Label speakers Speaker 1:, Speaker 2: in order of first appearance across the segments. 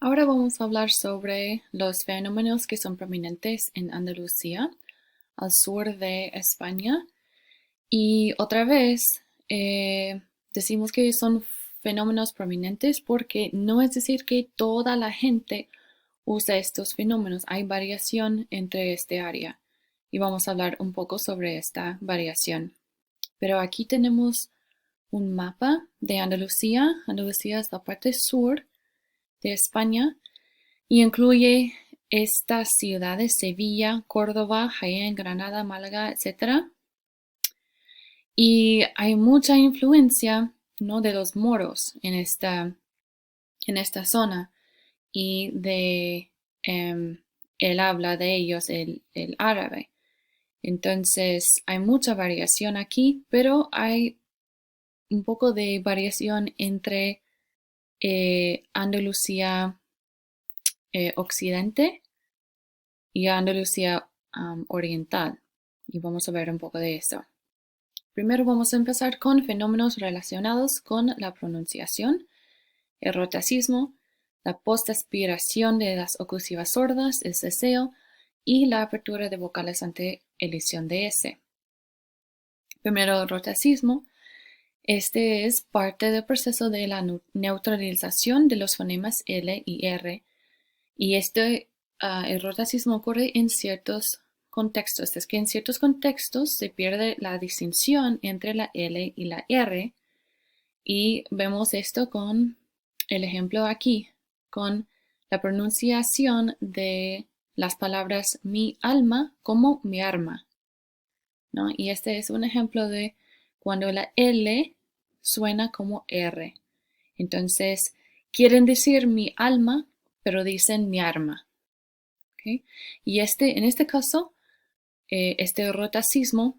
Speaker 1: Ahora vamos a hablar sobre los fenómenos que son prominentes en Andalucía, al sur de España. Y otra vez, decimos que son fenómenos prominentes porque no es decir que toda la gente usa estos fenómenos. Hay variación entre este área y vamos a hablar un poco sobre esta variación. Pero aquí tenemos un mapa de Andalucía. Andalucía es la parte sur de España y incluye estas ciudades: Sevilla, Córdoba, Jaén, Granada, Málaga, etcétera. Y hay mucha influencia, ¿no?, de los moros en esta zona y de el habla de ellos, el árabe. Entonces hay mucha variación aquí, pero hay un poco de variación entre Andalucía occidente y Andalucía oriental. Y vamos a ver un poco de eso. Primero vamos a empezar con fenómenos relacionados con la pronunciación, el rotacismo, la postaspiración de las oclusivas sordas, el ceseo y la apertura de vocales ante elisión de S. Primero, el rotacismo. Este es parte del proceso de la neutralización de los fonemas L y R. Y el rotacismo ocurre en ciertos contextos. Es que en ciertos contextos se pierde la distinción entre la L y la R. Y vemos esto con el ejemplo aquí, con la pronunciación de las palabras mi alma como mi arma, ¿no? Y este es un ejemplo de cuando la L suena como R. Entonces, quieren decir mi alma, pero dicen mi arma. ¿Okay? Y en este caso, este rotacismo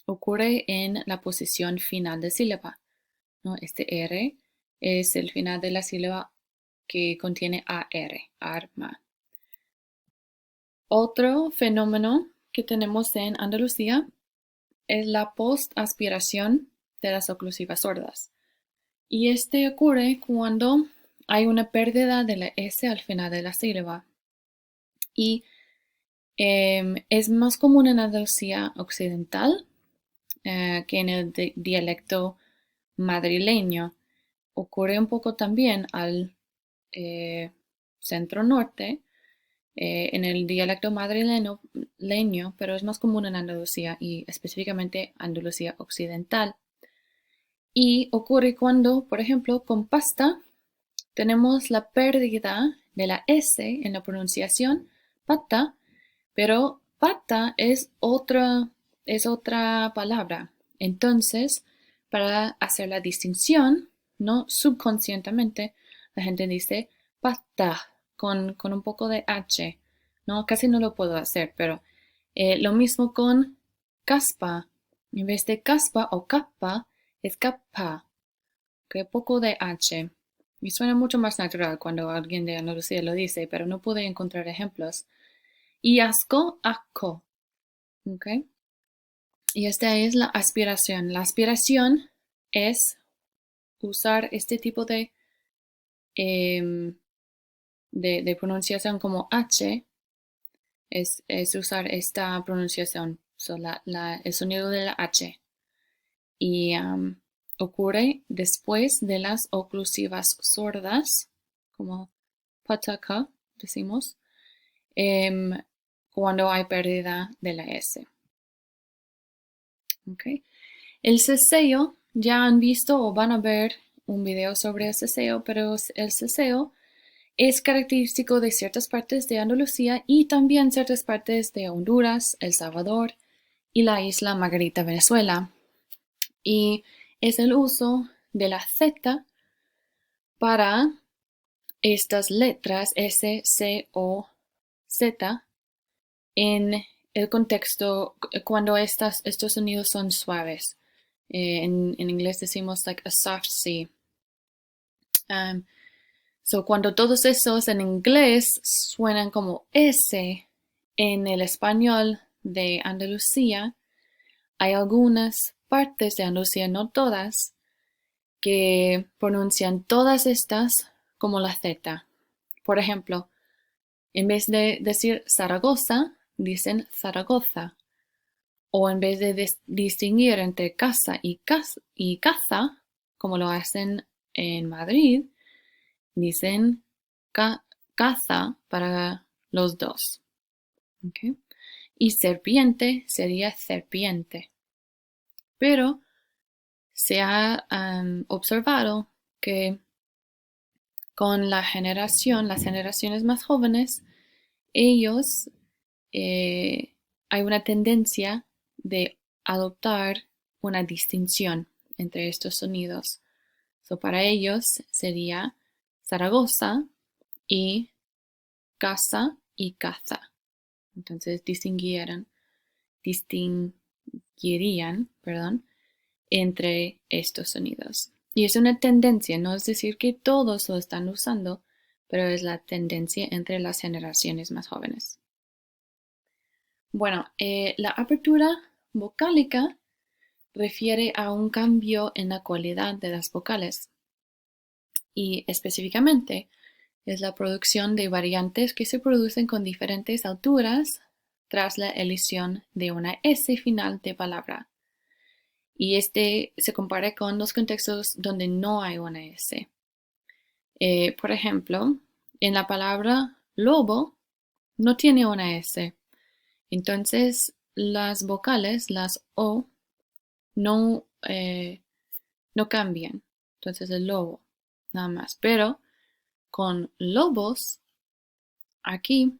Speaker 1: ocurre en la posición final de sílaba, ¿no? Este R es el final de la sílaba que contiene AR, arma. Otro fenómeno que tenemos en Andalucía es la postaspiración de las oclusivas sordas. Y este ocurre cuando hay una pérdida de la S al final de la sílaba. Y es más común en Andalucía occidental que en el dialecto madrileño. Ocurre un poco también al centro norte, en el dialecto madrileño, pero es más común en Andalucía y específicamente Andalucía occidental. Y ocurre cuando, por ejemplo, con pasta tenemos la pérdida de la S en la pronunciación, pata, pero pata es otra palabra. Entonces, para hacer la distinción, ¿no?, subconscientemente, la gente dice pata con un poco de H, ¿no? Casi no lo puedo hacer, pero lo mismo con caspa. En vez de caspa o capa, es capa, que poco de H. Y suena mucho más natural cuando alguien de Andalucía lo dice, pero no pude encontrar ejemplos. Y asco, asco. ¿Okay? Y esta es la aspiración. La aspiración es usar este tipo em, de pronunciación como H, es usar esta pronunciación, el sonido de la H. Y ocurre después de las oclusivas sordas, como pataka, decimos, cuando hay pérdida de la S. ¿Okay? El ceseo, ya han visto o van a ver un video sobre el ceseo, pero el ceseo es característico de ciertas partes de Andalucía y también ciertas partes de Honduras, El Salvador y la isla Margarita, Venezuela. Y es el uso de la Z para estas letras S, C o Z en el contexto cuando estos sonidos son suaves. En inglés decimos like a soft C. Cuando todos esos en inglés suenan como S, en el español de Andalucía hay algunas partes de Andalucía, no todas, que pronuncian todas estas como la Z. Por ejemplo, en vez de decir Zaragoza, dicen Zaragoza. O en vez de distinguir entre casa y caza, como lo hacen en Madrid, dicen caza para los dos. ¿Okay? Y serpiente sería serpiente. Pero se ha observado que con las generaciones más jóvenes, ellos hay una tendencia de adoptar una distinción entre estos sonidos. Para ellos sería Zaragoza y casa y caza. Entonces distinguirían, entre estos sonidos. Y es una tendencia, no es decir que todos lo están usando, pero es la tendencia entre las generaciones más jóvenes. Bueno, la apertura vocálica refiere a un cambio en la cualidad de las vocales y específicamente es la producción de variantes que se producen con diferentes alturas tras la elisión de una S final de palabra. Y este se compara con los contextos donde no hay una S. Por ejemplo, en la palabra lobo no tiene una S. Entonces, las vocales, las O, no cambian. Entonces, el lobo, nada más. Pero con lobos, aquí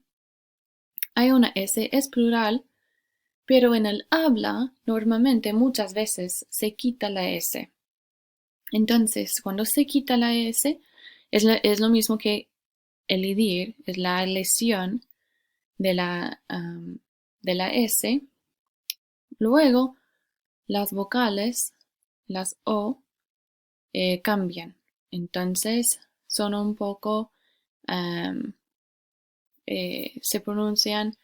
Speaker 1: hay una S, es plural, pero en el habla, normalmente, muchas veces, se quita la S. Entonces, cuando se quita la S, es lo mismo que elidir, es la lesión de la S. Luego, las vocales, las O, cambian. Entonces, son un poco, se pronuncian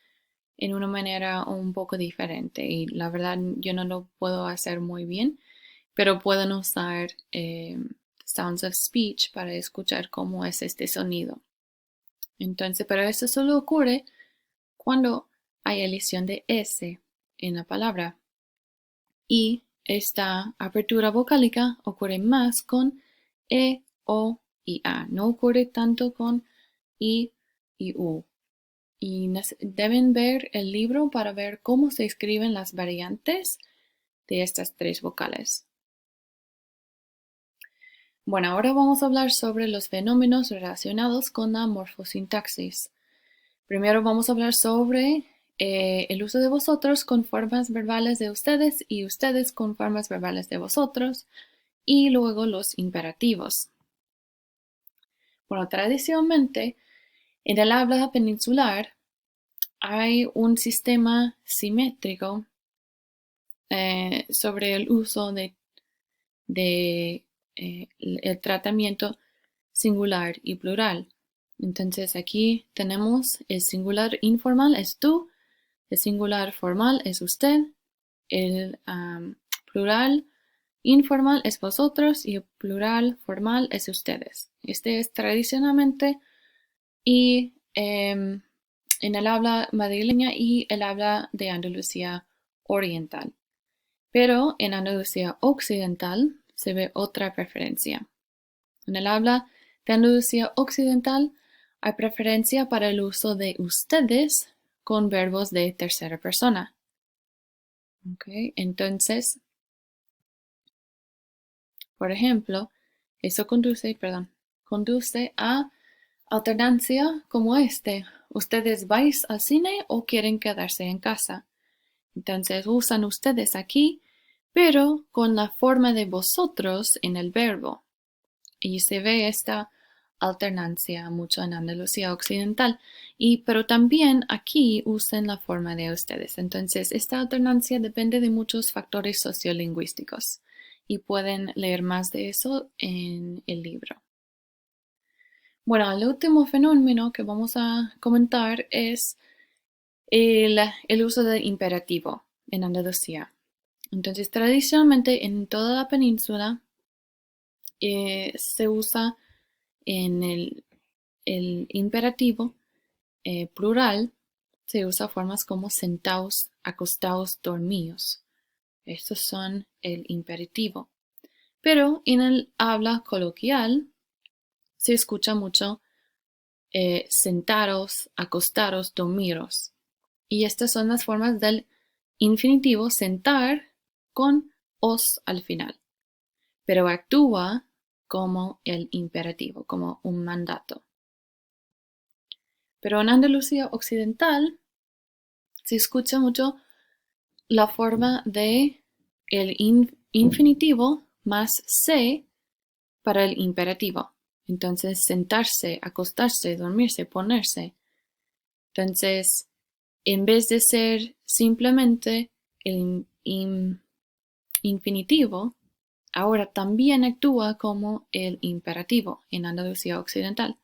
Speaker 1: en una manera un poco diferente. Y la verdad, yo no lo puedo hacer muy bien, pero pueden usar Sounds of Speech para escuchar cómo es este sonido. Entonces, pero eso solo ocurre cuando hay elisión de S en la palabra. Y esta apertura vocálica ocurre más con E, O y A. No ocurre tanto con I y U. Y deben ver el libro para ver cómo se escriben las variantes de estas tres vocales. Bueno, ahora vamos a hablar sobre los fenómenos relacionados con la morfosintaxis. Primero vamos a hablar sobre el uso de vosotros con formas verbales de ustedes y ustedes con formas verbales de vosotros, y luego los imperativos. Bueno, tradicionalmente en el habla peninsular hay un sistema simétrico sobre el uso de el tratamiento singular y plural. Entonces aquí tenemos el singular informal es tú, el singular formal es usted, el plural informal es vosotros y el plural formal es ustedes. Este es tradicionalmente y en el habla madrileña y el habla de Andalucía oriental. Pero en Andalucía occidental se ve otra preferencia. En el habla de Andalucía occidental hay preferencia para el uso de ustedes con verbos de tercera persona. Okay. Entonces, por ejemplo, eso conduce a alternancia como este. ¿Ustedes vais al cine o quieren quedarse en casa? Entonces usan ustedes aquí, pero con la forma de vosotros en el verbo. Y se ve esta alternancia mucho en Andalucía occidental, pero también aquí usan la forma de ustedes. Entonces, esta alternancia depende de muchos factores sociolingüísticos y pueden leer más de eso en el libro. Bueno, el último fenómeno que vamos a comentar es el uso del imperativo en Andalucía. Entonces, tradicionalmente en toda la península se usa en el imperativo plural se usa formas como sentados, acostados, dormidos. Estos son el imperativo. Pero en el habla coloquial se escucha mucho sentaros, acostaros, dormiros. Y estas son las formas del infinitivo sentar con os al final. Pero actúa como el imperativo, como un mandato. Pero en Andalucía Occidental se escucha mucho la forma de el infinitivo más se para el imperativo. Entonces, sentarse, acostarse, dormirse, ponerse. Entonces, en vez de ser simplemente el infinitivo, ahora también actúa como el imperativo en Andalucía Occidental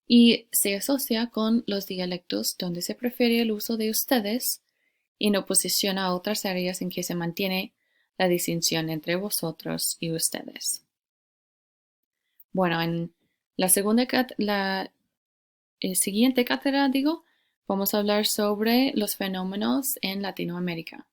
Speaker 1: y se asocia con los dialectos donde se prefiere el uso de ustedes en oposición a otras áreas en que se mantiene la distinción entre vosotros y ustedes. Bueno, en la siguiente cátedra, vamos a hablar sobre los fenómenos en Latinoamérica.